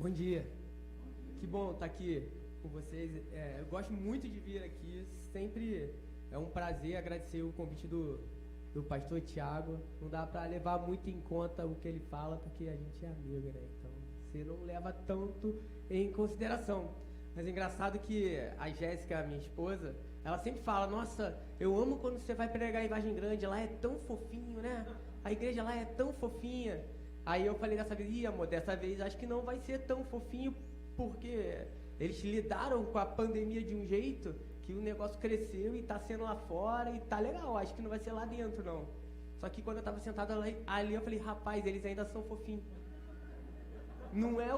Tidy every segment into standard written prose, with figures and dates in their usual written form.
Bom dia. Que bom estar aqui com vocês. Eu gosto muito de vir aqui. Sempre é um prazer agradecer o convite do pastor Tiago. Não dá para levar muito em conta o que ele fala, porque a gente é amigo, né? Então, você não leva tanto em consideração. Mas é engraçado que a Jéssica, minha esposa, ela sempre fala: nossa, eu amo quando você vai pregar em Vargem Grande, lá é tão fofinho, né? A igreja lá é tão fofinha. Aí eu falei dessa vez: ih, amor, dessa vez acho que não vai ser tão fofinho, porque eles lidaram com a pandemia de um jeito que o negócio cresceu e tá sendo lá fora e tá legal, acho que não vai ser lá dentro, não. Só que quando eu tava sentado ali, eu falei: rapaz, eles ainda são fofinhos. Não é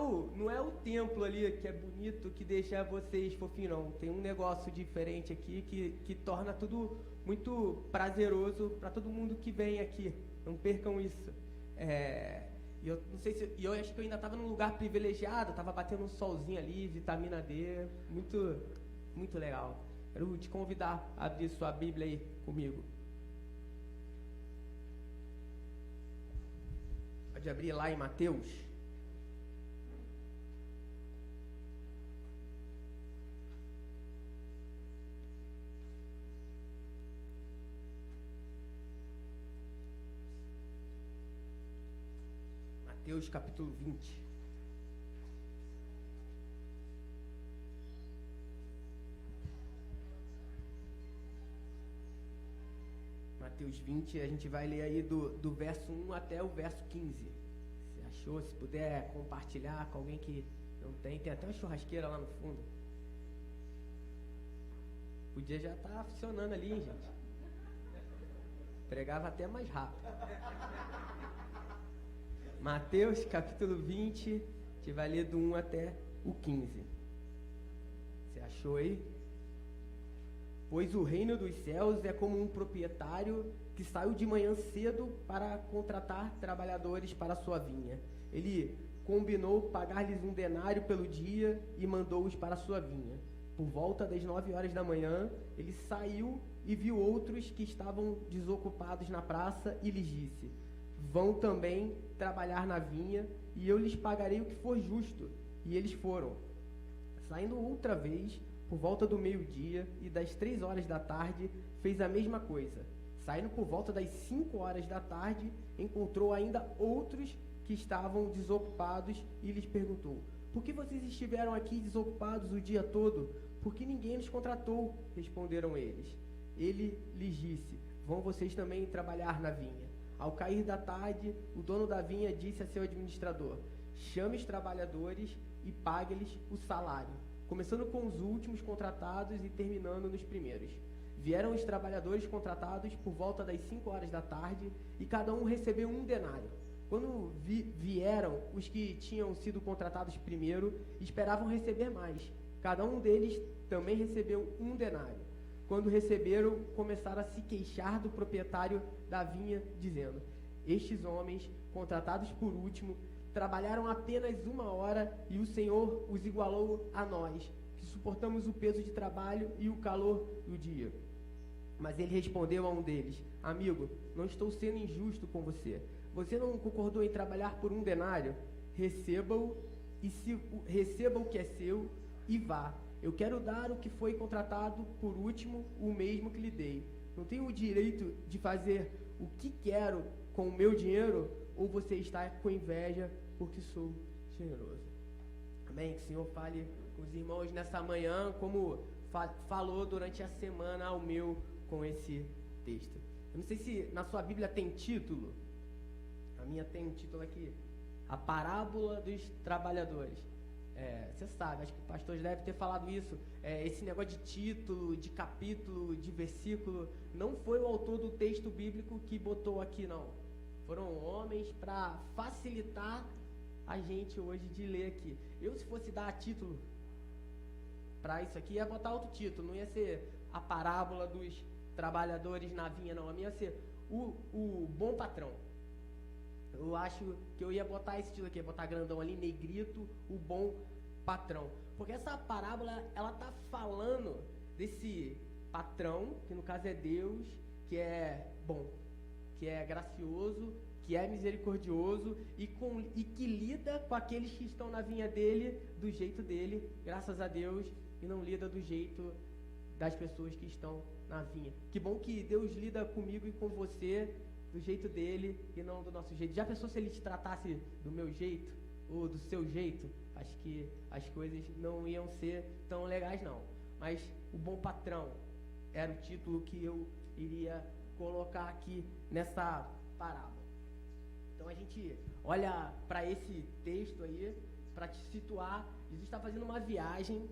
o templo ali que é bonito que deixa vocês fofinhos, não. Tem um negócio diferente aqui que torna tudo muito prazeroso para todo mundo que vem aqui. Não percam isso. E eu não sei se. E eu acho que eu ainda estava num lugar privilegiado, estava batendo um solzinho ali, vitamina D. Muito, muito legal. Quero te convidar a abrir sua Bíblia aí comigo. Pode abrir lá em Mateus. Mateus capítulo 20. Mateus 20, a gente vai ler aí do verso 1 até o verso 15. Se achou, se puder compartilhar com alguém que não tem até uma churrasqueira lá no fundo. Podia já estar funcionando ali, hein, gente? Pregava até mais rápido. Mateus capítulo 20, a gente vai ler do 1 até o 15. Você achou aí? Pois o reino dos céus é como um proprietário que saiu de manhã cedo para contratar trabalhadores para a sua vinha. Ele combinou pagar-lhes 1 denário pelo dia e mandou-os para a sua vinha. Por volta das 9 horas da manhã, ele saiu e viu outros que estavam desocupados na praça e lhes disse: vão também trabalhar na vinha, e eu lhes pagarei o que for justo. E eles foram. Saindo outra vez, por volta do meio-dia e das 3 horas da tarde, fez a mesma coisa. Saindo por volta das 5 horas da tarde, encontrou ainda outros que estavam desocupados e lhes perguntou: por que vocês estiveram aqui desocupados o dia todo? Por que ninguém nos contratou? Responderam eles. Ele lhes disse: vão vocês também trabalhar na vinha. Ao cair da tarde, o dono da vinha disse a seu administrador: chame os trabalhadores e pague-lhes o salário, começando com os últimos contratados e terminando nos primeiros. Vieram os trabalhadores contratados por volta das 5 horas da tarde e cada um recebeu 1 denário. Quando vieram os que tinham sido contratados primeiro, esperavam receber mais. Cada um deles também recebeu 1 denário. Quando receberam, começaram a se queixar do proprietário da vinha, dizendo: estes homens, contratados por último, trabalharam apenas 1 hora e o Senhor os igualou a nós, que suportamos o peso de trabalho e o calor do dia. Mas ele respondeu a um deles: amigo, não estou sendo injusto com você. Você não concordou em trabalhar por 1 denário? Receba-o o que é seu e vá. Eu quero dar o que foi contratado por último, o mesmo que lhe dei. Não tenho o direito de fazer o que quero com o meu dinheiro, ou você está com inveja porque sou generoso? Amém? Que o Senhor fale com os irmãos nessa manhã, como falou durante a semana ao meu com esse texto. Eu não sei se na sua Bíblia tem título. A minha tem um título aqui: A Parábola dos Trabalhadores. Você sabe, acho que o pastor já deve ter falado isso. Esse negócio de título, de capítulo, de versículo, não foi o autor do texto bíblico que botou aqui, não. Foram homens para facilitar a gente hoje de ler aqui. Eu, se fosse dar título para isso aqui, ia botar outro título. Não ia ser a parábola dos trabalhadores na vinha, não. A minha ia ser o bom patrão. Eu acho que eu ia botar esse título aqui, ia botar grandão ali, negrito, o bom patrão. Porque essa parábola, ela tá falando desse patrão, que no caso é Deus, que é bom, que é gracioso, que é misericordioso e que lida com aqueles que estão na vinha dele, do jeito dele, graças a Deus, e não lida do jeito das pessoas que estão na vinha. Que bom que Deus lida comigo e com você do jeito dele e não do nosso jeito. Já pensou se ele te tratasse do meu jeito ou do seu jeito? Acho que as coisas não iam ser tão legais, não. Mas o bom patrão era o título que eu iria colocar aqui nessa parábola. Então a gente olha para esse texto aí, para te situar. Jesus está fazendo uma viagem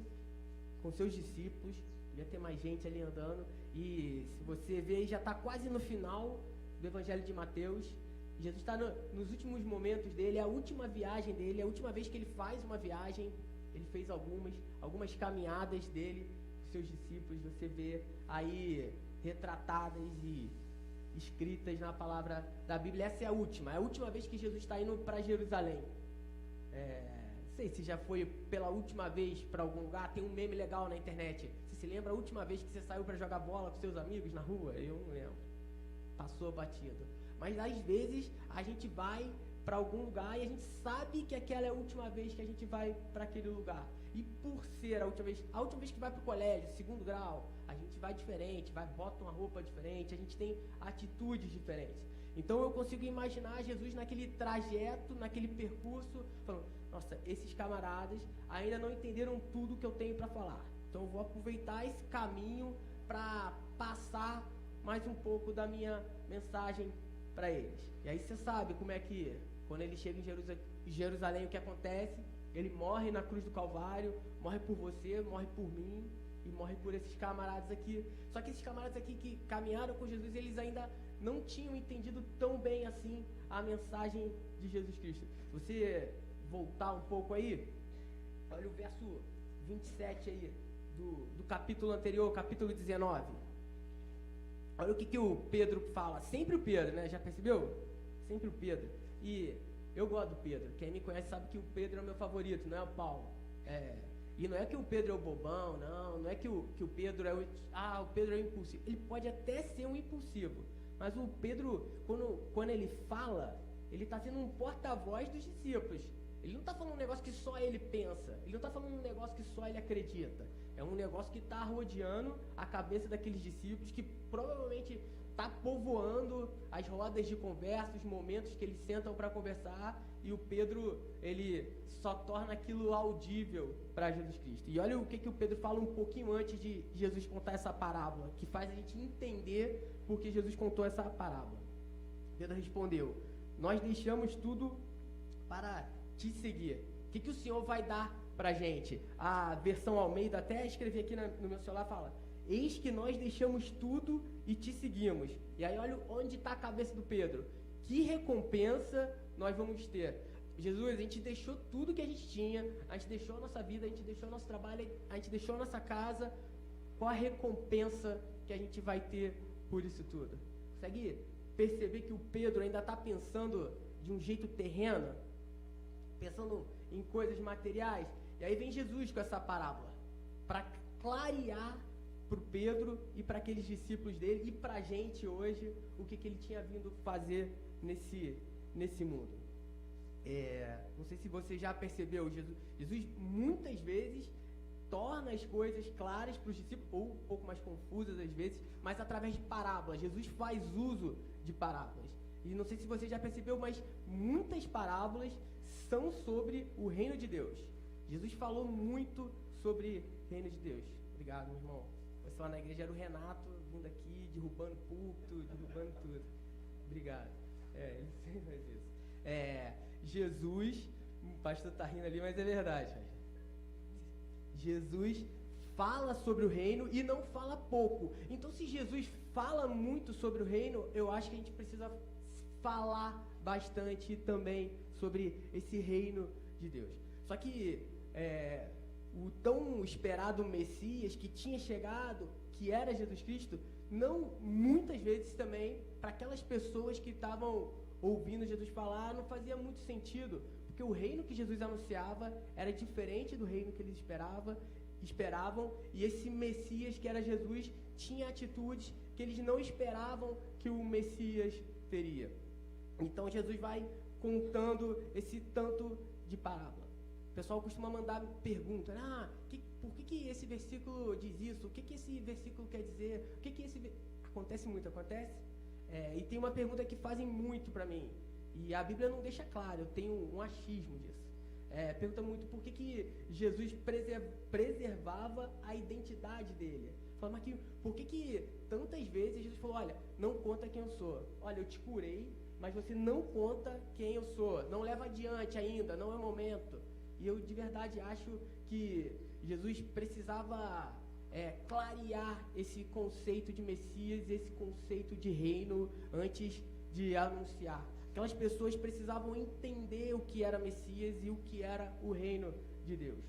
com seus discípulos, devia ter mais gente ali andando, e se você ver, já está quase no final do Evangelho de Mateus. Jesus está nos últimos momentos dele, é a última viagem dele, é a última vez que ele faz uma viagem. Ele fez algumas caminhadas dele com seus discípulos, você vê aí retratadas e escritas na palavra da Bíblia. Essa é a última vez que Jesus está indo para Jerusalém. Não sei se já foi pela última vez para algum lugar. Tem um meme legal na internet. Você se lembra a última vez que você saiu para jogar bola com seus amigos na rua? Eu não lembro. Passou batido. Mas às vezes a gente vai para algum lugar e a gente sabe que aquela é a última vez que a gente vai para aquele lugar. E por ser a última vez que vai para o colégio, segundo grau, a gente vai diferente, bota uma roupa diferente, a gente tem atitudes diferentes. Então eu consigo imaginar Jesus naquele trajeto, naquele percurso, falando, nossa, esses camaradas ainda não entenderam tudo que eu tenho para falar. Então eu vou aproveitar esse caminho para passar mais um pouco da minha mensagem para eles. E aí você sabe como é que, quando ele chega em Jerusalém, o que acontece? Ele morre na cruz do Calvário, morre por você, morre por mim e morre por esses camaradas aqui. Só que esses camaradas aqui que caminharam com Jesus, eles ainda não tinham entendido tão bem assim a mensagem de Jesus Cristo. Se você voltar um pouco aí, olha o verso 27 aí do capítulo anterior, capítulo 19. Olha o que o Pedro fala. Sempre o Pedro, né? Já percebeu? Sempre o Pedro. E eu gosto do Pedro. Quem me conhece sabe que o Pedro é o meu favorito, não é o Paulo. E não é que o Pedro é o bobão, não é que o Pedro é o Pedro é o impulsivo. Ele pode até ser um impulsivo, mas o Pedro, quando ele fala, ele está sendo um porta-voz dos discípulos. Ele não está falando um negócio que só ele pensa, ele não está falando um negócio que só ele acredita. É um negócio que está rodeando a cabeça daqueles discípulos, que provavelmente está povoando as rodas de conversa, os momentos que eles sentam para conversar, e o Pedro, ele só torna aquilo audível para Jesus Cristo. E olha o que o Pedro fala um pouquinho antes de Jesus contar essa parábola, que faz a gente entender por que Jesus contou essa parábola. Pedro respondeu: nós deixamos tudo para te seguir. O que o Senhor vai dar para a gente? A versão Almeida, até escrevi aqui no meu celular, fala: eis que nós deixamos tudo e te seguimos. E aí olha onde está a cabeça do Pedro. Que recompensa nós vamos ter? Jesus, a gente deixou tudo que a gente tinha, a gente deixou a nossa vida, a gente deixou o nosso trabalho, a gente deixou a nossa casa. Qual a recompensa que a gente vai ter por isso tudo? Consegue perceber que o Pedro ainda está pensando de um jeito terreno? Pensando em coisas materiais? E aí vem Jesus com essa parábola, para clarear para o Pedro e para aqueles discípulos dele e para a gente hoje o que ele tinha vindo fazer nesse mundo. Não sei se você já percebeu, Jesus muitas vezes torna as coisas claras para os discípulos, ou um pouco mais confusas às vezes, mas através de parábolas. Jesus faz uso de parábolas. E não sei se você já percebeu, mas muitas parábolas são sobre o reino de Deus. Jesus falou muito sobre o reino de Deus. Obrigado, meu irmão. Você lá na igreja era o Renato vindo aqui, derrubando púlpito, derrubando tudo. Obrigado. Ele sempre faz isso. Jesus, o pastor está rindo ali, mas é verdade. Jesus fala sobre o reino e não fala pouco. Então, se Jesus fala muito sobre o reino, eu acho que a gente precisa falar bastante também sobre esse reino de Deus. Só que o tão esperado Messias que tinha chegado, que era Jesus Cristo, não muitas vezes também, para aquelas pessoas que estavam ouvindo Jesus falar, não fazia muito sentido, porque o reino que Jesus anunciava era diferente do reino que eles esperavam, e esse Messias que era Jesus tinha atitudes que eles não esperavam que o Messias teria. Então Jesus vai contando esse tanto de parábola. O pessoal costuma mandar perguntas, por que esse versículo diz isso? O que esse versículo quer dizer? O que esse... Acontece muito, acontece? E tem uma pergunta que fazem muito para mim, e a Bíblia não deixa claro, eu tenho um achismo disso. Pergunta muito por que Jesus preservava a identidade dele. Fala, mas por que tantas vezes Jesus falou, olha, não conta quem eu sou. Olha, eu te curei, mas você não conta quem eu sou. Não leva adiante ainda, não é o momento. E eu de verdade acho que Jesus precisava clarear esse conceito de Messias, esse conceito de reino antes de anunciar. Aquelas pessoas precisavam entender o que era Messias e o que era o reino de Deus.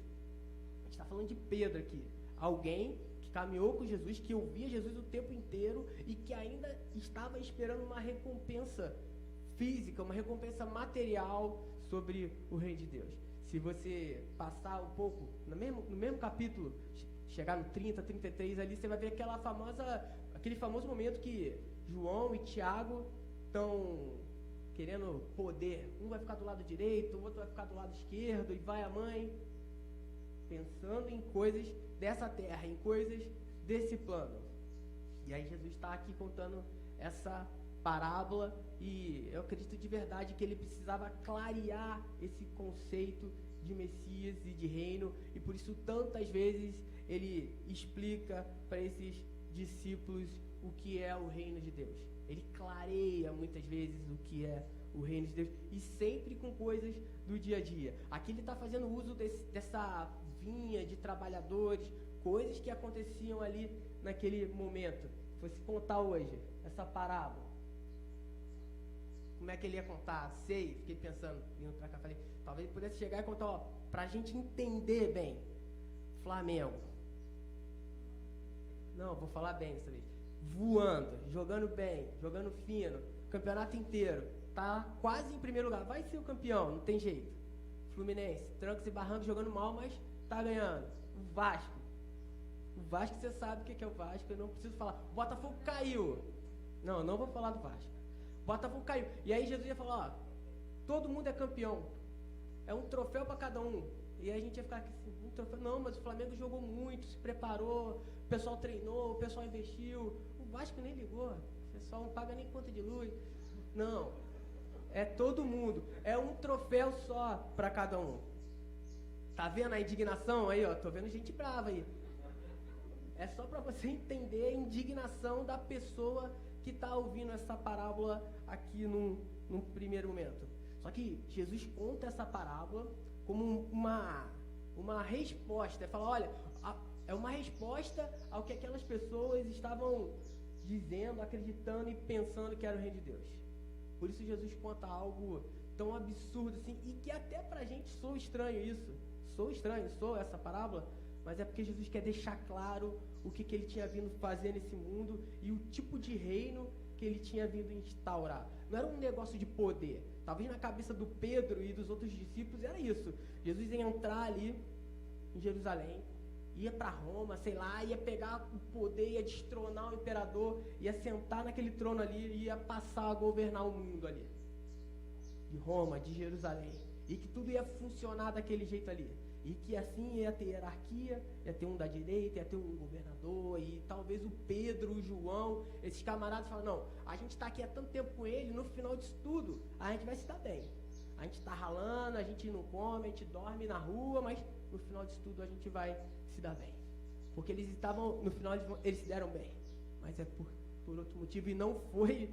A gente está falando de Pedro aqui, alguém que caminhou com Jesus, que ouvia Jesus o tempo inteiro e que ainda estava esperando uma recompensa física, uma recompensa material sobre o reino de Deus. Se você passar um pouco, no mesmo capítulo, chegar no 30, 33 ali, você vai ver aquele famoso momento que João e Tiago estão querendo poder. Um vai ficar do lado direito, o outro vai ficar do lado esquerdo, e vai a mãe pensando em coisas dessa terra, em coisas desse plano. E aí Jesus está aqui contando essa parábola, e eu acredito de verdade que ele precisava clarear esse conceito de Messias e de reino, e por isso tantas vezes ele explica para esses discípulos o que é o reino de Deus. Ele clareia muitas vezes o que é o reino de Deus, e sempre com coisas do dia a dia. Aqui ele está fazendo uso dessa vinha de trabalhadores, coisas que aconteciam ali naquele momento. Se fosse contar hoje essa parábola, como é que ele ia contar? Fiquei pensando, vindo pra cá, falei, talvez ele pudesse chegar e contar, pra gente entender bem. Flamengo. Não, vou falar bem dessa vez. Voando, jogando bem, jogando fino, campeonato inteiro, tá quase em primeiro lugar, vai ser o campeão, não tem jeito. Fluminense, trancos e barrancos, jogando mal, mas tá ganhando. O Vasco, você sabe o que é o Vasco, eu não preciso falar. O Botafogo caiu. Não vou falar do Vasco. Botafogo caiu. E aí Jesus ia falar, todo mundo é campeão. É um troféu para cada um. E aí a gente ia ficar aqui assim, um troféu. Não, mas o Flamengo jogou muito, se preparou, o pessoal treinou, o pessoal investiu. O Vasco nem ligou. O pessoal não paga nem conta de luz. Não. É todo mundo. É um troféu só para cada um. Tá vendo a indignação aí, ó? Tô vendo gente brava aí. É só para você entender a indignação da pessoa que está ouvindo essa parábola aqui num primeiro momento. Só que Jesus conta essa parábola como uma resposta. Fala, olha, é uma resposta ao que aquelas pessoas estavam dizendo, acreditando e pensando que era o reino de Deus. Por isso Jesus conta algo tão absurdo assim, e que até pra gente soa estranho isso. Soa essa parábola, mas é porque Jesus quer deixar claro o que ele tinha vindo fazer nesse mundo e o tipo de reino que ele tinha vindo instaurar. Não era um negócio de poder. Talvez na cabeça do Pedro e dos outros discípulos era isso. Jesus ia entrar ali em Jerusalém, ia para Roma, sei lá, ia pegar o poder, ia destronar o imperador, ia sentar naquele trono ali e ia passar a governar o mundo ali. De Roma, de Jerusalém. E que tudo ia funcionar daquele jeito ali. E que assim ia ter hierarquia, ia ter um da direita, ia ter um governador, e talvez o Pedro, o João, esses camaradas falam, não, a gente está aqui há tanto tempo com ele, no final disso tudo, a gente vai se dar bem. A gente está ralando, a gente não come, a gente dorme na rua, mas no final disso tudo a gente vai se dar bem. Porque eles estavam, no final eles se deram bem, mas é por outro motivo, e não foi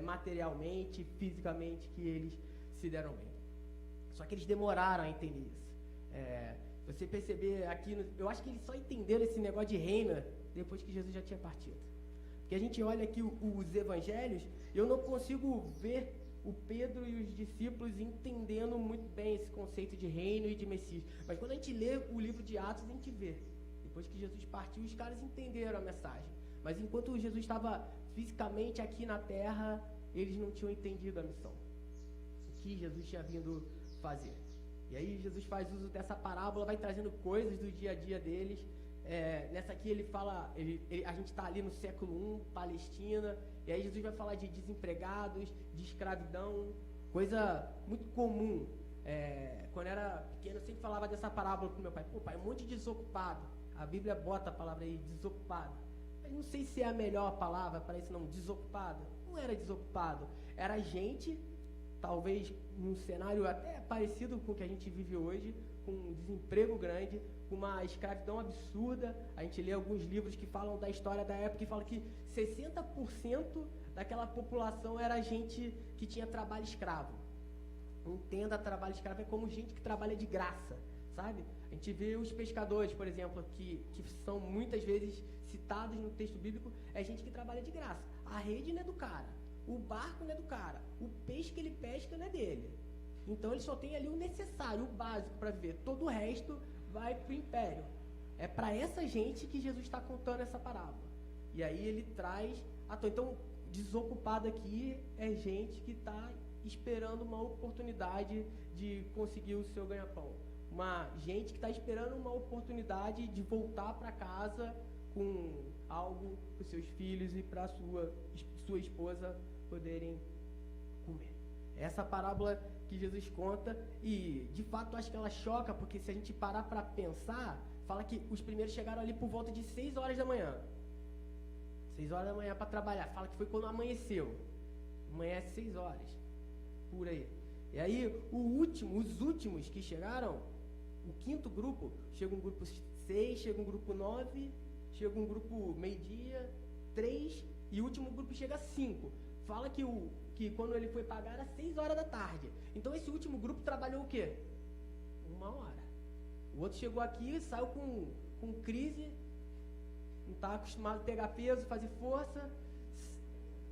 materialmente, fisicamente que eles se deram bem. Só que eles demoraram a entender isso. Você perceber aqui, eu acho que eles só entenderam esse negócio de reino depois que Jesus já tinha partido. Porque a gente olha aqui os evangelhos, eu não consigo ver o Pedro e os discípulos entendendo muito bem esse conceito de reino e de Messias. Mas quando a gente lê o livro de Atos, a gente vê. Depois que Jesus partiu, os caras entenderam a mensagem. Mas enquanto Jesus estava fisicamente aqui na terra, eles não tinham entendido a missão. O que Jesus tinha vindo fazer. E aí Jesus faz uso dessa parábola, vai trazendo coisas do dia a dia deles, nessa aqui ele fala, a gente está ali no século I, Palestina, e aí Jesus vai falar de desempregados, de escravidão, coisa muito comum. Quando eu era pequeno, eu sempre falava dessa parábola com meu pai. Pô, pai, um monte de desocupado. A Bíblia bota a palavra aí, desocupado. Mas não sei se é a melhor palavra para isso, não. Desocupado. Não era desocupado. Era gente, talvez num cenário até parecido com o que a gente vive hoje, com um desemprego grande, com uma escravidão absurda. A gente lê alguns livros que falam da história da época e falam que 60% daquela população era gente que tinha trabalho escravo. Entenda, trabalho escravo é como gente que trabalha de graça, sabe? A gente vê os pescadores, por exemplo, que são muitas vezes citados no texto bíblico, é gente que trabalha de graça. A rede não é do cara, o barco não é do cara, o peixe que ele pesca não é dele. Então ele só tem ali o necessário, o básico para viver. Todo o resto vai para o império. É para essa gente que Jesus está contando essa parábola. E aí ele traz... Então, desocupado aqui é gente que está esperando uma oportunidade de conseguir o seu ganha-pão. Uma gente que está esperando uma oportunidade de voltar para casa com algo para os seus filhos e para sua esposa poderem comer. Essa parábola que Jesus conta, e de fato acho que ela choca, porque se a gente parar para pensar, fala que os primeiros chegaram ali por volta de 6 horas da manhã. 6 horas da manhã para trabalhar. Fala que foi quando amanheceu. Amanhece 6 horas. Por aí. E aí, os últimos que chegaram, o quinto grupo, chega um grupo 6, chega um grupo 9, chega um grupo meio-dia, 3, e o último grupo chega 5. Fala que quando ele foi pagar era 6 horas da tarde. Então esse último grupo trabalhou o quê? 1 hora. O outro chegou aqui, saiu com crise, não estava acostumado a pegar peso, fazer força,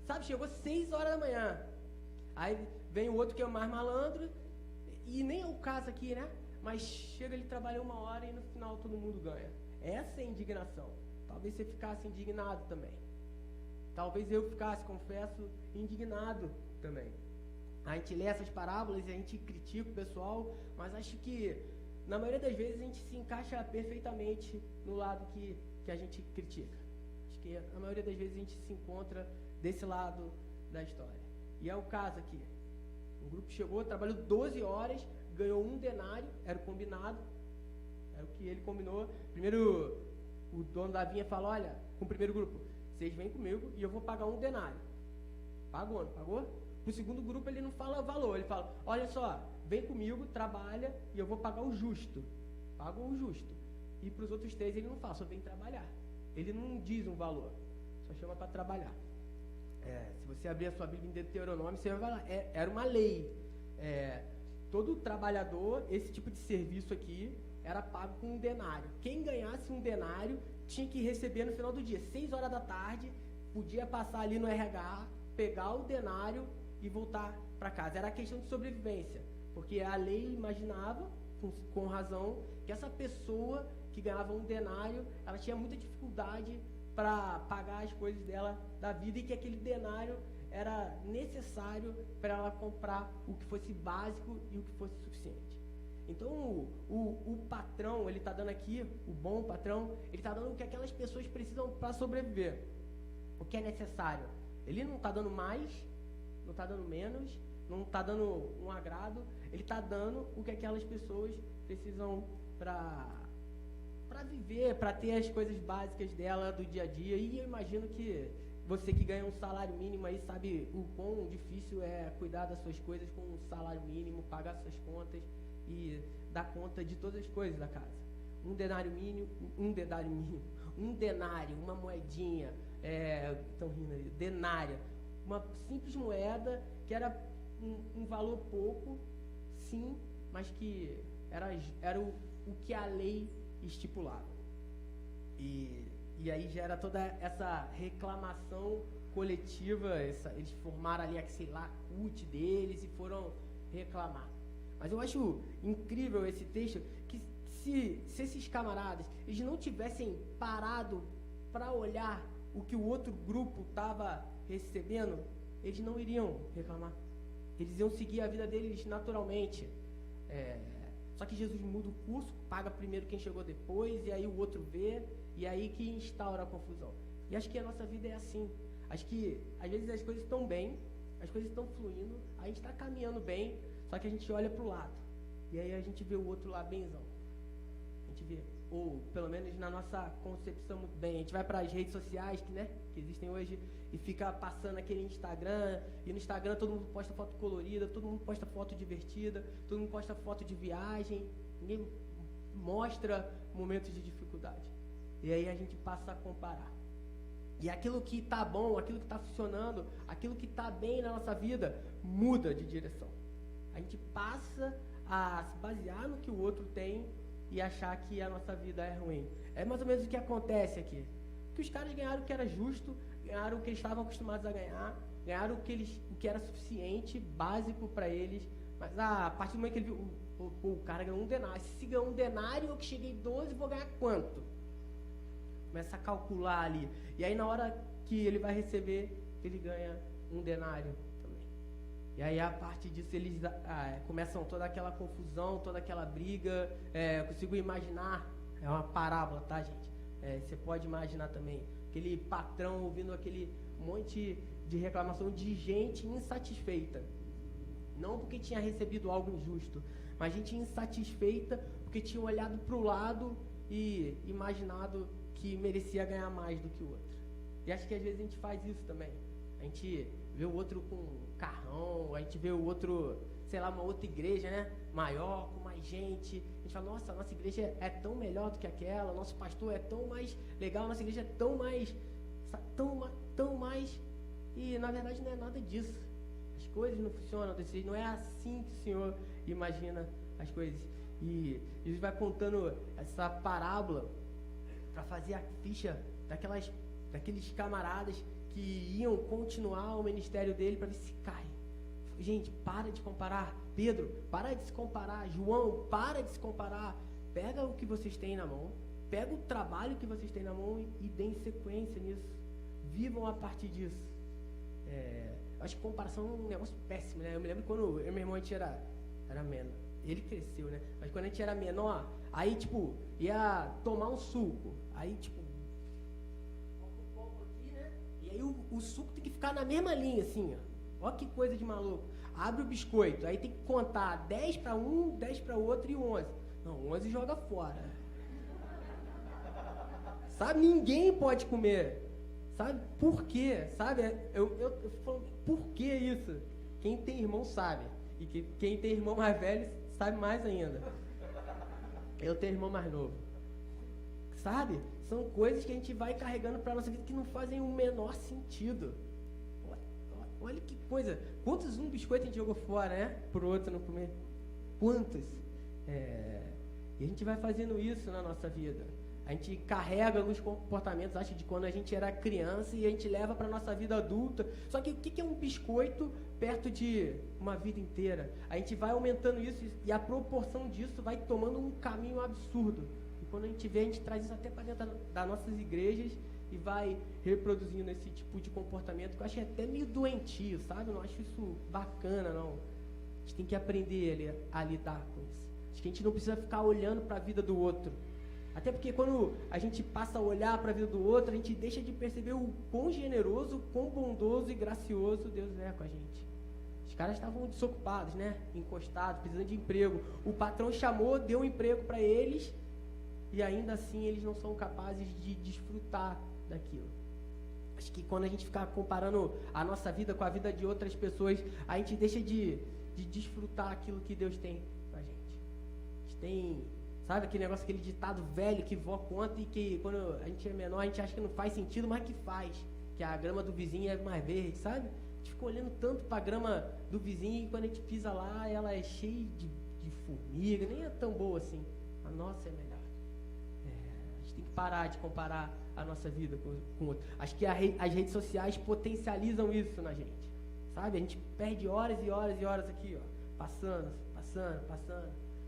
sabe, chegou 6 horas da manhã. Aí vem o outro que é o mais malandro, e nem é o caso aqui, né? Mas chega, ele trabalha 1 hora e no final todo mundo ganha. Essa é a indignação. Talvez você ficasse indignado também. Talvez eu ficasse, confesso, indignado também. A gente lê essas parábolas e a gente critica o pessoal, mas acho que, na maioria das vezes, a gente se encaixa perfeitamente no lado que a gente critica. Acho que, na maioria das vezes, a gente se encontra desse lado da história. E é o caso aqui. Um grupo chegou, trabalhou 12 horas, ganhou 1 denário, era o combinado, era o que ele combinou. Primeiro, o dono da vinha falou, olha, com o primeiro grupo, vocês vêm comigo e eu vou pagar 1 denário. Pagou, não pagou? Para o segundo grupo ele não fala valor, ele fala, olha só, vem comigo, trabalha e eu vou pagar o justo. Paga o justo. E para os outros 3 ele não fala, só vem trabalhar. Ele não diz um valor, só chama para trabalhar. Se você abrir a sua Bíblia em Deuteronômio, você vai falar, era uma lei. Todo trabalhador, esse tipo de serviço aqui, era pago com 1 denário. Quem ganhasse 1 denário tinha que receber no final do dia, 6 horas da tarde, podia passar ali no RH, pegar o denário e voltar para casa. Era questão de sobrevivência, porque a lei imaginava, com razão, que essa pessoa que ganhava 1 denário, ela tinha muita dificuldade para pagar as coisas dela da vida e que aquele denário era necessário para ela comprar o que fosse básico e o que fosse suficiente. Então o patrão, ele está dando aqui, o bom patrão, ele está dando o que aquelas pessoas precisam para sobreviver, o que é necessário. Ele não está dando mais, não está dando menos, não está dando um agrado, ele está dando o que aquelas pessoas precisam para viver, para ter as coisas básicas dela do dia a dia. E eu imagino que você que ganha um salário mínimo aí sabe o quão difícil é cuidar das suas coisas com um salário mínimo, pagar suas contas e dar conta de todas as coisas da casa. Um denário, uma moedinha, estão rindo aí, denária, uma simples moeda que era um valor pouco, sim, mas que era o que a lei estipulava. E aí gera toda essa reclamação coletiva, eles formaram ali, sei lá, CUT deles e foram reclamar. Mas eu acho incrível esse texto, que se esses camaradas, eles não tivessem parado para olhar o que o outro grupo estava recebendo, eles não iriam reclamar. Eles iam seguir a vida deles naturalmente. Só Só que Jesus muda o curso, paga primeiro quem chegou depois, e aí o outro vê, e aí que instaura a confusão. E acho que a nossa vida é assim. Acho que às vezes as coisas estão bem, as coisas estão fluindo, a gente está caminhando bem, só que a gente olha para o lado. E aí a gente vê o outro lá benzão. A gente vê, ou pelo menos na nossa concepção muito bem. A gente vai para as redes sociais que existem hoje e fica passando aquele Instagram. E no Instagram todo mundo posta foto colorida, todo mundo posta foto divertida, todo mundo posta foto de viagem. Ninguém mostra momentos de dificuldade. E aí a gente passa a comparar. E aquilo que está bom, aquilo que está funcionando, aquilo que está bem na nossa vida, muda de direção. A gente passa a se basear no que o outro tem e achar que a nossa vida é ruim. É mais ou menos o que acontece aqui. Que os caras ganharam o que era justo, ganharam o que eles estavam acostumados a ganhar, ganharam o que era suficiente, básico para eles. Mas a partir do momento que ele viu, o cara ganhou um denário. Se ganhou um denário, eu que cheguei 12, vou ganhar quanto? Começa a calcular ali. E aí na hora que ele vai receber, ele ganha um denário também. E aí a partir disso eles começam toda aquela confusão, toda aquela briga. Eu consigo imaginar, é uma parábola, tá, gente? Você pode imaginar também, aquele patrão ouvindo aquele monte de reclamação de gente insatisfeita. Não porque tinha recebido algo injusto, mas gente insatisfeita porque tinha olhado para o lado e imaginado que merecia ganhar mais do que o outro. E acho que às vezes a gente faz isso também. A gente vê o outro com carrão, a gente vê o outro, sei lá, uma outra igreja, né? Maior, com mais gente. A gente fala, nossa, a nossa igreja é tão melhor do que aquela, nosso pastor é tão mais legal, nossa igreja é tão mais, tão mais. E na verdade não é nada disso. As coisas não funcionam desse jeito, não é assim que o Senhor imagina as coisas. E Jesus vai contando essa parábola para fazer a ficha daqueles camaradas que iam continuar o ministério dele para ver se cai. Gente, para de comparar. Pedro, para de se comparar. João, para de se comparar. Pega o que vocês têm na mão, pega o trabalho que vocês têm na mão e deem sequência nisso. Vivam a partir disso. Acho que comparação é um negócio péssimo, né? Eu me lembro quando eu e meu irmão, a gente era menor. Ele cresceu, né? Mas quando a gente era menor, aí, tipo, ia tomar um suco. Aí, tipo, coloca o copo aqui, né? E aí o suco tem que ficar na mesma linha, assim, ó. Ó que coisa de maluco. Abre o biscoito, aí tem que contar 10 para um, 10 para o outro e 11. Não, 11 joga fora. Sabe? Ninguém pode comer. Sabe? Por quê? Sabe? Eu falo, por que isso? Quem tem irmão sabe. E quem tem irmão mais velho sabe mais ainda. Eu tenho irmão mais novo. Sabe? São coisas que a gente vai carregando para a nossa vida que não fazem o menor sentido. Olha que coisa. Quantos biscoito a gente jogou fora, né? Pro outro não comer. Quantos? E a gente vai fazendo isso na nossa vida. A gente carrega alguns comportamentos, acho, de quando a gente era criança e a gente leva para a nossa vida adulta. Só que o que é um biscoito perto de uma vida inteira? A gente vai aumentando isso e a proporção disso vai tomando um caminho absurdo. E quando a gente vê, a gente traz isso até para dentro das nossas igrejas e vai reproduzindo esse tipo de comportamento que eu acho até meio doentio, sabe? Eu não acho isso bacana, não. A gente tem que aprender a lidar com isso. Acho que a gente não precisa ficar olhando para a vida do outro. Até porque quando a gente passa a olhar para a vida do outro, a gente deixa de perceber o quão generoso, quão bondoso e gracioso Deus é com a gente. Os caras estavam desocupados, né? Encostados, precisando de emprego. O patrão chamou, deu um emprego para eles e ainda assim eles não são capazes de desfrutar daquilo. Acho que quando a gente ficar comparando a nossa vida com a vida de outras pessoas, a gente deixa de desfrutar aquilo que Deus tem pra gente. A gente tem... Sabe aquele negócio, aquele ditado velho que vó conta e que quando a gente é menor a gente acha que não faz sentido, mas que faz. Que a grama do vizinho é mais verde, sabe? A gente fica olhando tanto para a grama do vizinho e quando a gente pisa lá ela é cheia de formiga, nem é tão boa assim. A nossa é melhor. A gente tem que parar de comparar a nossa vida com outra. Acho que as redes sociais potencializam isso na gente. Sabe? A gente perde horas e horas e horas aqui, ó, passando.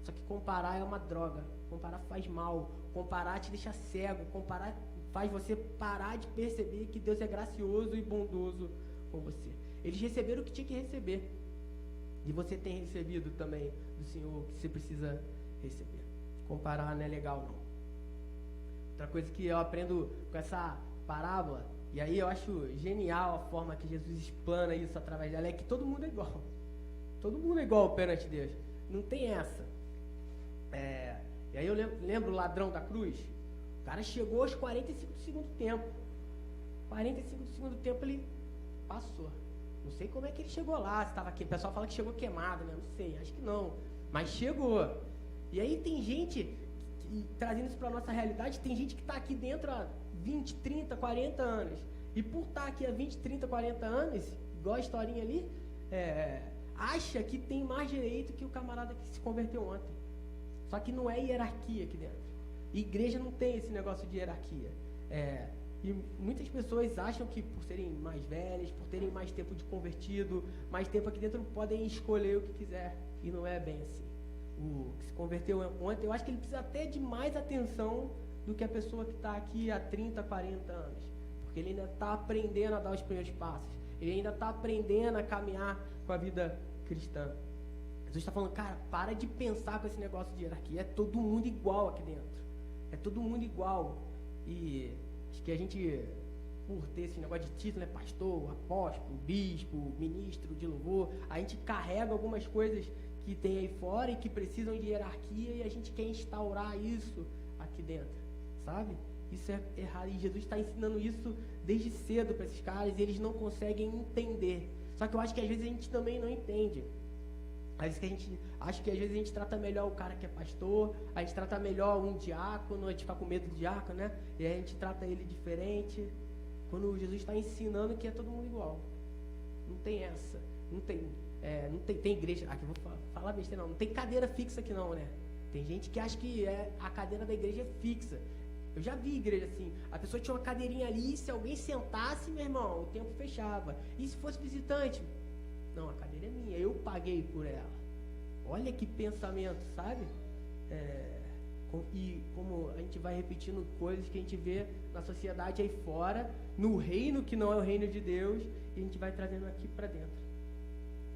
Só que comparar é uma droga. Comparar faz mal. Comparar te deixa cego. Comparar faz você parar de perceber que Deus é gracioso e bondoso com você. Eles receberam o que tinha que receber. E você tem recebido também do Senhor o que você precisa receber. Comparar não é legal, não. Outra coisa que eu aprendo com essa parábola, e aí eu acho genial a forma que Jesus explana isso através dela, é que todo mundo é igual. Todo mundo é igual perante Deus. Não tem essa. E aí eu lembro o ladrão da cruz. O cara chegou aos 45 do segundo tempo. 45 do segundo tempo ele passou. Não sei como é que ele chegou lá. Se estava aqui. O pessoal fala que chegou queimado, né? Não sei, acho que não. Mas chegou. E aí tem gente, trazendo isso para a nossa realidade, tem gente que está aqui dentro há 20, 30, 40 anos. E por estar aqui há 20, 30, 40 anos, igual a historinha ali, acha que tem mais direito que o camarada que se converteu ontem. Só que não é hierarquia aqui dentro. Igreja não tem esse negócio de hierarquia. E muitas pessoas acham que por serem mais velhas, por terem mais tempo de convertido, mais tempo aqui dentro, podem escolher o que quiser. E não é bem assim. O que se converteu ontem, eu acho que ele precisa até de mais atenção do que a pessoa que está aqui há 30, 40 anos. Porque ele ainda está aprendendo a dar os primeiros passos. Ele ainda está aprendendo a caminhar com a vida cristã. Jesus está falando, cara, para de pensar com esse negócio de hierarquia. É todo mundo igual aqui dentro. É todo mundo igual. E acho que a gente, por ter esse negócio de título, né? Pastor, apóstolo, bispo, ministro de louvor, a gente carrega algumas coisas que tem aí fora e que precisam de hierarquia e a gente quer instaurar isso aqui dentro, sabe? Isso é errado. E Jesus está ensinando isso desde cedo para esses caras e eles não conseguem entender. Só que eu acho que às vezes a gente também não entende. Às vezes acho que às vezes a gente trata melhor o cara que é pastor, a gente trata melhor um diácono, a gente fica com medo do diácono, né? E aí a gente trata ele diferente. Quando Jesus está ensinando que é todo mundo igual. Não tem essa. Não tem igreja. Aqui eu vou falar besteira, não tem cadeira fixa aqui não, né? Tem gente que acha que a cadeira da igreja é fixa. Eu já vi igreja assim, a pessoa tinha uma cadeirinha ali, e se alguém sentasse, meu irmão, o tempo fechava. E se fosse visitante? Não, a cadeira é minha, eu paguei por ela. Olha que pensamento, sabe? E como a gente vai repetindo coisas que a gente vê na sociedade aí fora, no reino que não é o reino de Deus, e a gente vai trazendo aqui para dentro.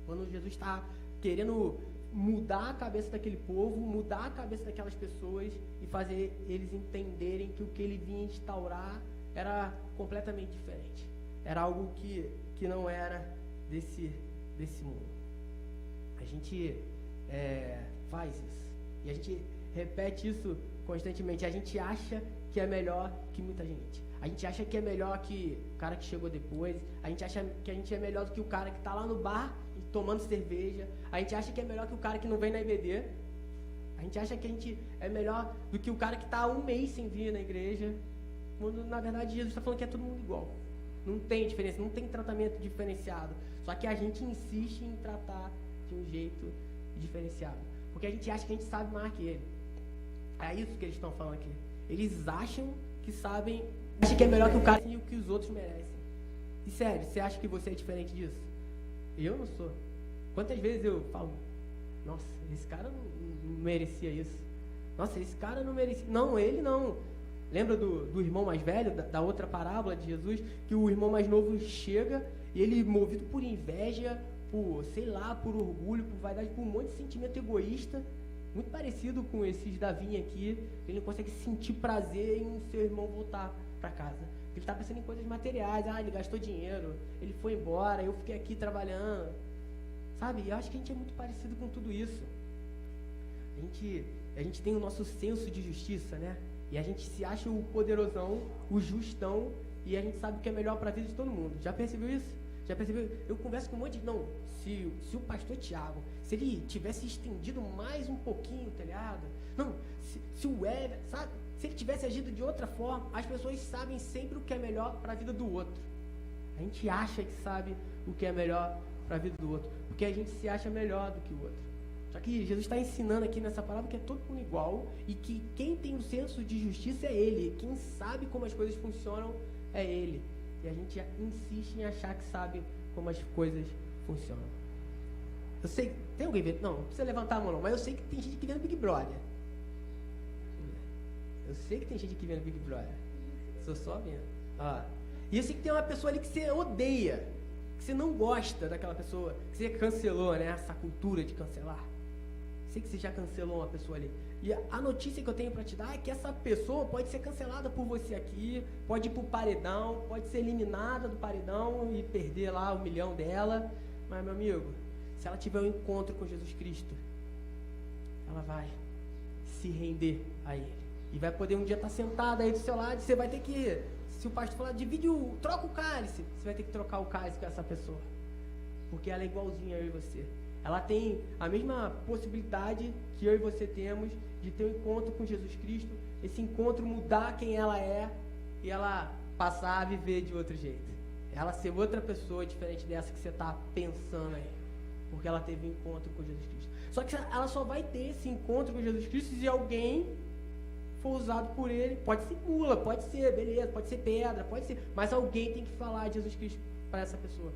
Quando Jesus está querendo mudar a cabeça daquele povo, mudar a cabeça daquelas pessoas e fazer eles entenderem que o que ele vinha instaurar era completamente diferente. Era algo que não era desse mundo. A gente faz isso. E a gente repete isso constantemente. A gente acha que é melhor que muita gente. A gente acha que é melhor que o cara que chegou depois. A gente acha que a gente é melhor do que o cara que está lá no bar tomando cerveja. A gente acha que é melhor que o cara que não vem na IBD. A gente acha que a gente é melhor do que o cara que está há um mês sem vir na igreja. Quando, na verdade, Jesus está falando que é todo mundo igual. Não tem diferença, não tem tratamento diferenciado. Só que a gente insiste em tratar de um jeito diferenciado. Porque a gente acha que a gente sabe mais que ele. É isso que eles estão falando aqui. Eles acham que sabem, acham que é melhor que o cara e o que os outros merecem. E sério, você acha que você é diferente disso? Eu não sou. Quantas vezes eu falo, nossa, esse cara não merecia isso. Nossa, esse cara não merecia. Não, ele não. Lembra do irmão mais velho, da outra parábola de Jesus, que o irmão mais novo chega e ele, movido por inveja, por, sei lá, por orgulho, por vaidade, por um monte de sentimento egoísta, muito parecido com esses Davi aqui, ele não consegue sentir prazer em seu irmão voltar para casa. Ele está pensando em coisas materiais, ele gastou dinheiro, ele foi embora, eu fiquei aqui trabalhando, sabe? E eu acho que a gente é muito parecido com tudo isso. A gente tem o nosso senso de justiça, né? E a gente se acha o poderosão, o justão, e a gente sabe o que é melhor para a vida de todo mundo. Já percebeu isso? Já percebeu? Eu converso com um monte de... Não, se o pastor Tiago, se ele tivesse estendido mais um pouquinho o telhado, não, se o Weber, sabe? Se ele tivesse agido de outra forma, as pessoas sabem sempre o que é melhor para a vida do outro. A gente acha que sabe o que é melhor para a vida do outro, porque a gente se acha melhor do que o outro. Só que Jesus está ensinando aqui nessa palavra que é todo mundo igual e que quem tem o senso de justiça é ele, quem sabe como as coisas funcionam é ele. E a gente insiste em achar que sabe como as coisas funcionam. Eu sei, tem alguém vendo? Não precisa levantar a mão não, mas eu sei que tem gente que vê no Big Brother. Eu sei que tem gente que vê no Big Brother. Sou só vendo. E eu sei que tem uma pessoa ali que você odeia, que você não gosta daquela pessoa, que você cancelou, né? Essa cultura de cancelar. Sei que você já cancelou uma pessoa ali. E a notícia que eu tenho para te dar é que essa pessoa pode ser cancelada por você aqui, pode ir pro paredão, pode ser eliminada do paredão e perder lá o 1 milhão dela. Mas, meu amigo, se ela tiver um encontro com Jesus Cristo, ela vai se render a Ele. E vai poder um dia estar sentada aí do seu lado e você vai ter que, se o pastor falar, troca o cálice, você vai ter que trocar o cálice com essa pessoa. Porque ela é igualzinha a eu e você. Ela tem a mesma possibilidade que eu e você temos de ter um encontro com Jesus Cristo, esse encontro mudar quem ela é e ela passar a viver de outro jeito. Ela ser outra pessoa diferente dessa que você está pensando aí, porque ela teve um encontro com Jesus Cristo. Só que ela só vai ter esse encontro com Jesus Cristo se alguém for usado por ele. Pode ser mula, pode ser, beleza, pode ser pedra, pode ser, mas alguém tem que falar de Jesus Cristo para essa pessoa.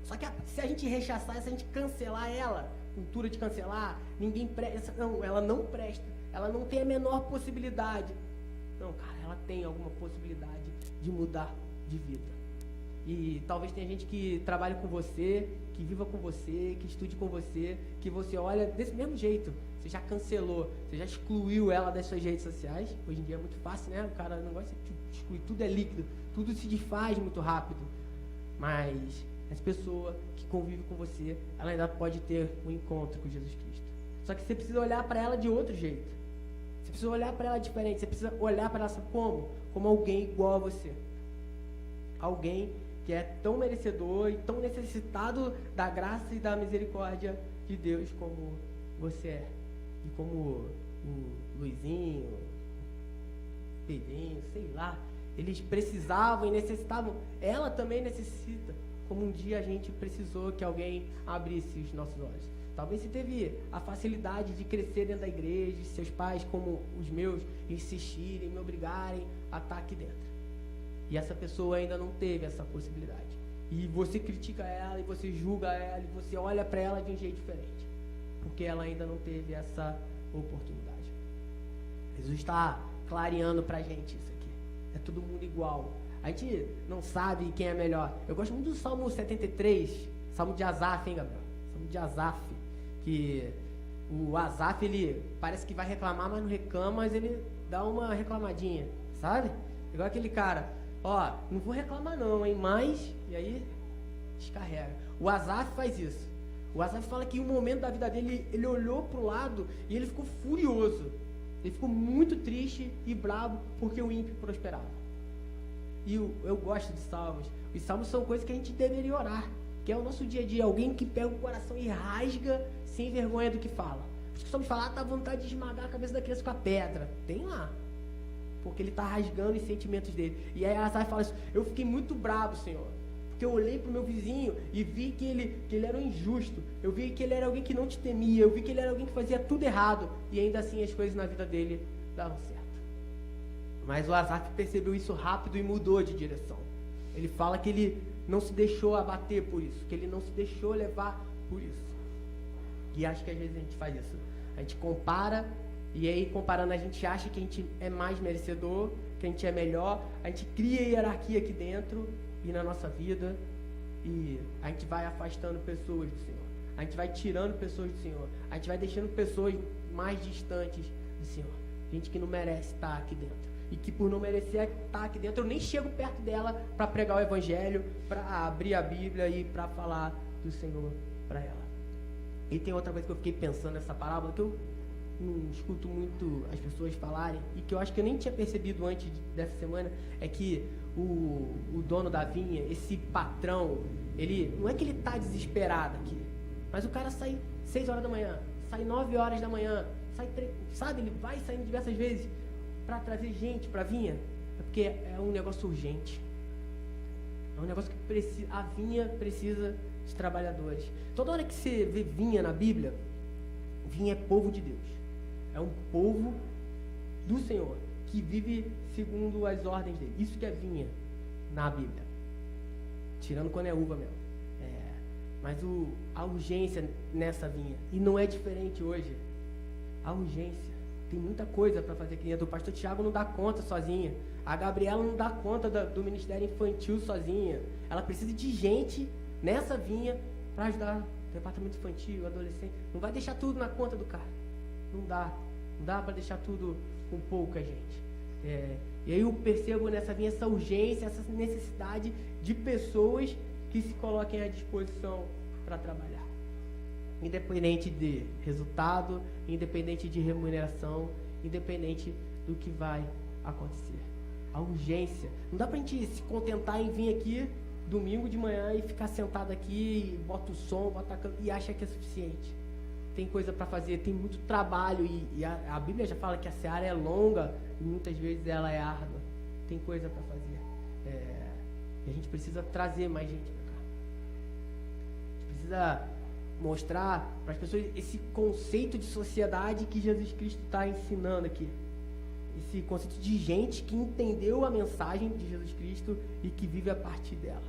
Só que se a gente rechaçar, se a gente cancelar ela, cultura de cancelar, ninguém presta, não, ela não presta, ela não tem a menor possibilidade. Não, cara, ela tem alguma possibilidade de mudar de vida. E talvez tenha gente que trabalhe com você, que viva com você, que estude com você, que você olha desse mesmo jeito. Você já cancelou, você já excluiu ela das suas redes sociais. Hoje em dia é muito fácil, né? O cara não gosta de excluir, tudo é líquido, tudo se desfaz muito rápido. Mas essa pessoa que convive com você, ela ainda pode ter um encontro com Jesus Cristo. Só que você precisa olhar para ela de outro jeito. Você precisa olhar para ela diferente. Você precisa olhar para ela como? Como alguém igual a você. Alguém que é tão merecedor e tão necessitado da graça e da misericórdia de Deus como você é. E como o Luizinho, o Pedrinho, sei lá, eles precisavam e necessitavam. Ela também necessita, como um dia a gente precisou que alguém abrisse os nossos olhos. Talvez você teve a facilidade de crescer dentro da igreja, seus pais, como os meus, insistirem, me obrigarem a estar aqui dentro. E essa pessoa ainda não teve essa possibilidade. E você critica ela, e você julga ela, e você olha para ela de um jeito diferente. Porque ela ainda não teve essa oportunidade. Jesus está clareando para a gente isso aqui. É todo mundo igual. A gente não sabe quem é melhor. Eu gosto muito do Salmo 73, Salmo de Asaf, hein, Gabriel? Salmo de Asaf. Que o Asaf, ele parece que vai reclamar, mas não reclama, mas ele dá uma reclamadinha, sabe? Igual aquele cara, ó, não vou reclamar não, hein, mas... E aí, descarrega. O Asaf faz isso. O Asaf fala que em um momento da vida dele, ele olhou para o lado e ele ficou furioso. Ele ficou muito triste e bravo porque o ímpio prosperava. E eu gosto de salmos. Os salmos são coisas que a gente deveria orar, que é o nosso dia a dia. Alguém que pega o coração e rasga sem vergonha do que fala. Os que salmos falam, tá à vontade de esmagar a cabeça da criança com a pedra. Tem lá. Porque ele está rasgando os sentimentos dele. E aí Asaf fala isso, eu fiquei muito bravo, Senhor. Porque eu olhei para o meu vizinho e vi que ele era um injusto. Eu vi que ele era alguém que não te temia. Eu vi que ele era alguém que fazia tudo errado. E ainda assim as coisas na vida dele davam certo. Mas o Asaf percebeu isso rápido e mudou de direção. Ele fala que ele não se deixou abater por isso. Que ele não se deixou levar por isso. E acho que às vezes a gente faz isso. A gente compara. E aí comparando a gente acha que a gente é mais merecedor. Que a gente é melhor. A gente cria hierarquia aqui dentro. E na nossa vida, e a gente vai afastando pessoas do Senhor, a gente vai tirando pessoas do Senhor, a gente vai deixando pessoas mais distantes do Senhor, gente que não merece estar aqui dentro, e que por não merecer estar aqui dentro, eu nem chego perto dela para pregar o Evangelho, para abrir a Bíblia e para falar do Senhor para ela. E tem outra coisa que eu fiquei pensando nessa parábola, que eu não escuto muito as pessoas falarem, e que eu acho que eu nem tinha percebido antes dessa semana, é que o dono da vinha, esse patrão, ele não é que ele está desesperado aqui, mas o cara sai 6 horas da manhã, sai 9 horas da manhã, sabe, ele vai saindo diversas vezes para trazer gente para a vinha, é porque é um negócio urgente, é um negócio que a vinha precisa de trabalhadores. Toda hora que você vê vinha na Bíblia, vinha é povo de Deus, é um povo do Senhor, que vive segundo as ordens dele. Isso que é vinha na Bíblia. Tirando quando é uva mesmo. Mas a urgência nessa vinha. E não é diferente hoje. A urgência. Tem muita coisa para fazer aqui dentro. O pastor Tiago não dá conta sozinha. A Gabriela não dá conta do ministério infantil sozinha. Ela precisa de gente nessa vinha para ajudar departamento infantil, adolescente. Não vai deixar tudo na conta do cara. Não dá para deixar tudo com pouca gente. E aí eu percebo nessa vinha essa urgência, essa necessidade de pessoas que se coloquem à disposição para trabalhar. Independente de resultado, independente de remuneração, independente do que vai acontecer. A urgência. Não dá pra gente se contentar em vir aqui domingo de manhã e ficar sentado aqui, bota o som, e acha que é suficiente. Tem coisa para fazer, tem muito trabalho e a Bíblia já fala que a seara é longa e muitas vezes ela é árdua. Tem coisa para fazer. E a gente precisa trazer mais gente para cá. A gente precisa mostrar para as pessoas esse conceito de sociedade que Jesus Cristo está ensinando aqui. Esse conceito de gente que entendeu a mensagem de Jesus Cristo e que vive a partir dela.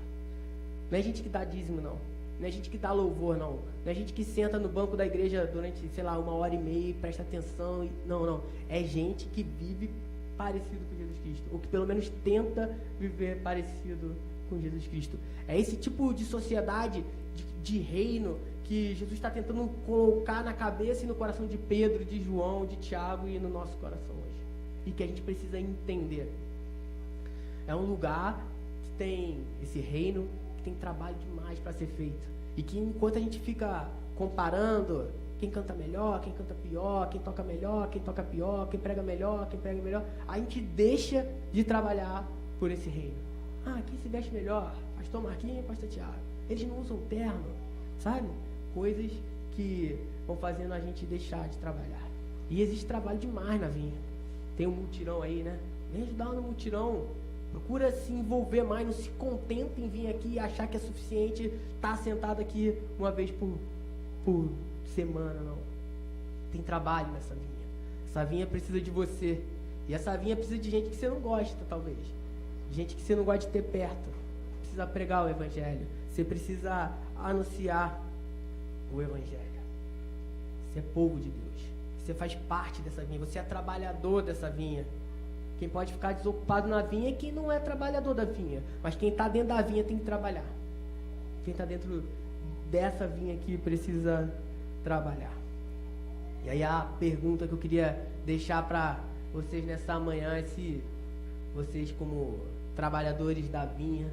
Não é gente que dá dízimo, não. Não é gente que dá louvor, não. Não é gente que senta no banco da igreja durante, 1h30 e presta atenção. Não. É gente que vive parecido com Jesus Cristo. Ou que pelo menos tenta viver parecido com Jesus Cristo. É esse tipo de sociedade, de reino, que Jesus está tentando colocar na cabeça e no coração de Pedro, de João, de Tiago e no nosso coração hoje. E que a gente precisa entender. É um lugar que tem esse reino, que tem trabalho demais para ser feito. E que enquanto a gente fica comparando quem canta melhor, quem canta pior, quem toca melhor, quem toca pior, quem prega melhor, a gente deixa de trabalhar por esse reino. Quem se veste melhor? Pastor Marquinhos e Pastor Tiago. Eles não usam terno, sabe? Coisas que vão fazendo a gente deixar de trabalhar. E existe trabalho demais na vinha. Tem um mutirão aí, né? Vem ajudar no mutirão. Procura se envolver mais, não se contenta em vir aqui e achar que é suficiente estar sentado aqui uma vez por semana, não. Tem trabalho nessa vinha. Essa vinha precisa de você. E essa vinha precisa de gente que você não gosta, talvez. Gente que você não gosta de ter perto. Precisa pregar o evangelho. Você precisa anunciar o evangelho. Você é povo de Deus. Você faz parte dessa vinha. Você é trabalhador dessa vinha. Quem pode ficar desocupado na vinha é quem não é trabalhador da vinha. Mas quem está dentro da vinha tem que trabalhar. Quem está dentro dessa vinha aqui precisa trabalhar. E aí a pergunta que eu queria deixar para vocês nessa manhã é se vocês, como trabalhadores da vinha,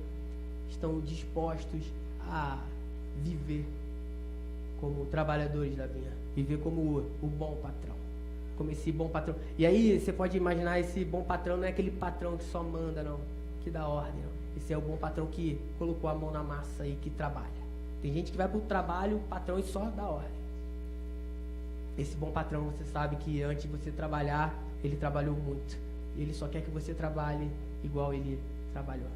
estão dispostos a viver como trabalhadores da vinha. Viver como o bom patrão. Como esse bom patrão. E aí você pode imaginar, esse bom patrão não é aquele patrão que só manda, não. Que dá ordem, não. Esse é o bom patrão que colocou a mão na massa e que trabalha. Tem gente que vai para o trabalho, o patrão, e só dá ordem. Esse bom patrão, você sabe que antes de você trabalhar, ele trabalhou muito. E ele só quer que você trabalhe igual ele trabalhou.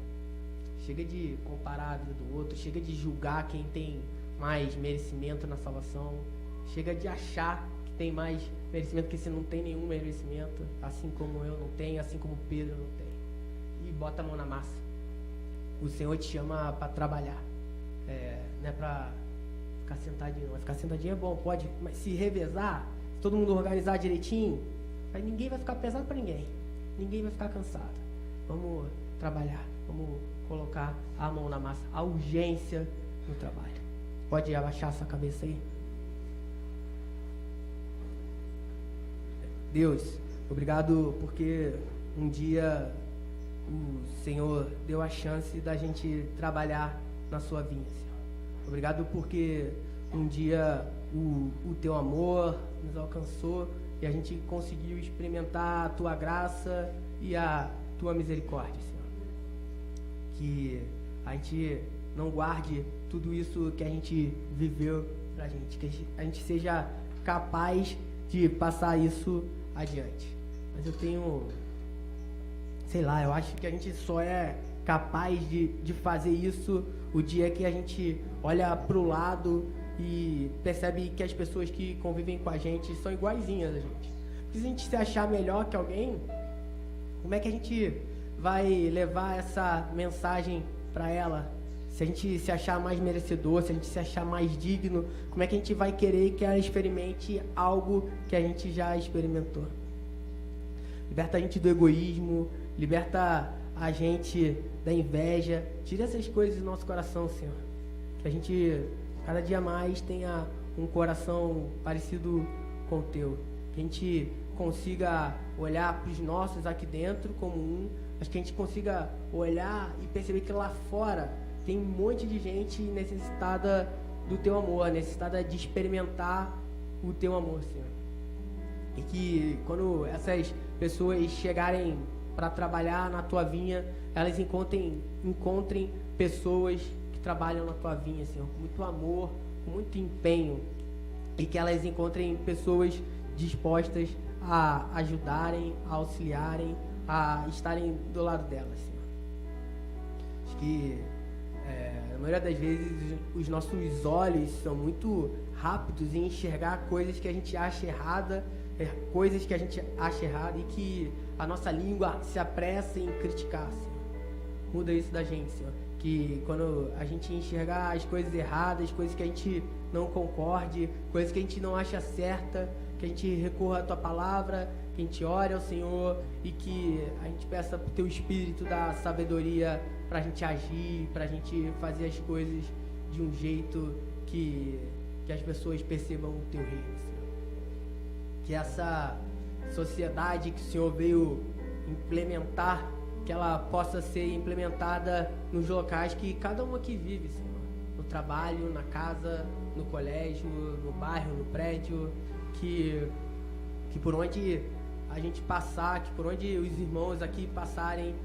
Chega de comparar a vida do outro. Chega de julgar quem tem mais merecimento na salvação. Chega de achar que tem mais merecimento, que você não tem nenhum merecimento, assim como eu não tenho, assim como Pedro não tem. E bota a mão na massa. O Senhor te chama para trabalhar. Não é para ficar sentadinho, não. Ficar sentadinho é bom, pode, mas se revezar, se todo mundo organizar direitinho, aí ninguém vai ficar pesado para ninguém. Ninguém vai ficar cansado. Vamos trabalhar, vamos colocar a mão na massa. A urgência no trabalho. Pode abaixar sua cabeça aí? Deus, obrigado porque um dia o Senhor deu a chance da gente trabalhar na sua vinha, Senhor. Obrigado porque um dia o teu amor nos alcançou e a gente conseguiu experimentar a tua graça e a tua misericórdia, Senhor. Que a gente não guarde tudo isso que a gente viveu pra gente, que a gente seja capaz de passar isso adiante. Mas eu tenho, eu acho que a gente só é capaz de fazer isso o dia que a gente olha pro lado e percebe que as pessoas que convivem com a gente são iguaizinhas a gente. Porque se a gente se achar melhor que alguém, como é que a gente vai levar essa mensagem para ela? Se a gente se achar mais merecedor, se a gente se achar mais digno, como é que a gente vai querer que ela experimente algo que a gente já experimentou? Liberta a gente do egoísmo, liberta a gente da inveja, tira essas coisas do nosso coração, Senhor. Que a gente cada dia mais tenha um coração parecido com o teu. Que a gente consiga olhar para os nossos aqui dentro como um, mas que a gente consiga olhar e perceber que lá fora tem um monte de gente necessitada do teu amor, necessitada de experimentar o teu amor, Senhor. E que quando essas pessoas chegarem para trabalhar na tua vinha, elas encontrem pessoas que trabalham na tua vinha, Senhor, com muito amor, com muito empenho, e que elas encontrem pessoas dispostas a ajudarem, a auxiliarem, a estarem do lado delas, Senhor. Acho que na maioria das vezes os nossos olhos são muito rápidos em enxergar coisas que a gente acha errada, e que a nossa língua se apressa em criticar, Senhor. Muda isso da gente, Senhor. Que quando a gente enxergar as coisas erradas, coisas que a gente não concorde, coisas que a gente não acha certa, que a gente recorra à tua palavra, que a gente ore ao Senhor e que a gente peça pro teu Espírito da sabedoria pra gente agir, pra gente fazer as coisas de um jeito que as pessoas percebam o teu reino, Senhor. Que essa sociedade que o Senhor veio implementar, que ela possa ser implementada nos locais que cada um aqui vive, Senhor. No trabalho, na casa, no colégio, no bairro, no prédio, que por onde a gente passar, que por onde os irmãos aqui passarem,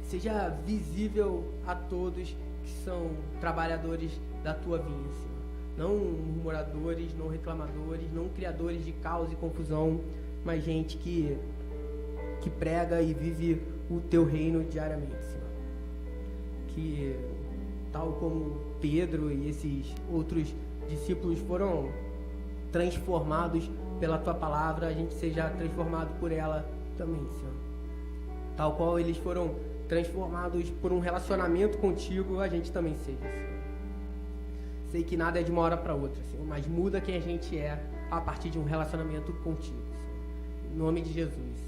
seja visível a todos que são trabalhadores da tua vinha, Senhor. Não murmuradores, não reclamadores, não criadores de caos e confusão, mas gente que prega e vive o teu reino diariamente, Senhor. Que, tal como Pedro e esses outros discípulos foram transformados pela tua palavra, a gente seja transformado por ela também, Senhor. Tal qual eles foram transformados por um relacionamento contigo, a gente também seja, Senhor. Sei que nada é de uma hora para outra, Senhor, mas muda quem a gente é a partir de um relacionamento contigo, Senhor. Em nome de Jesus.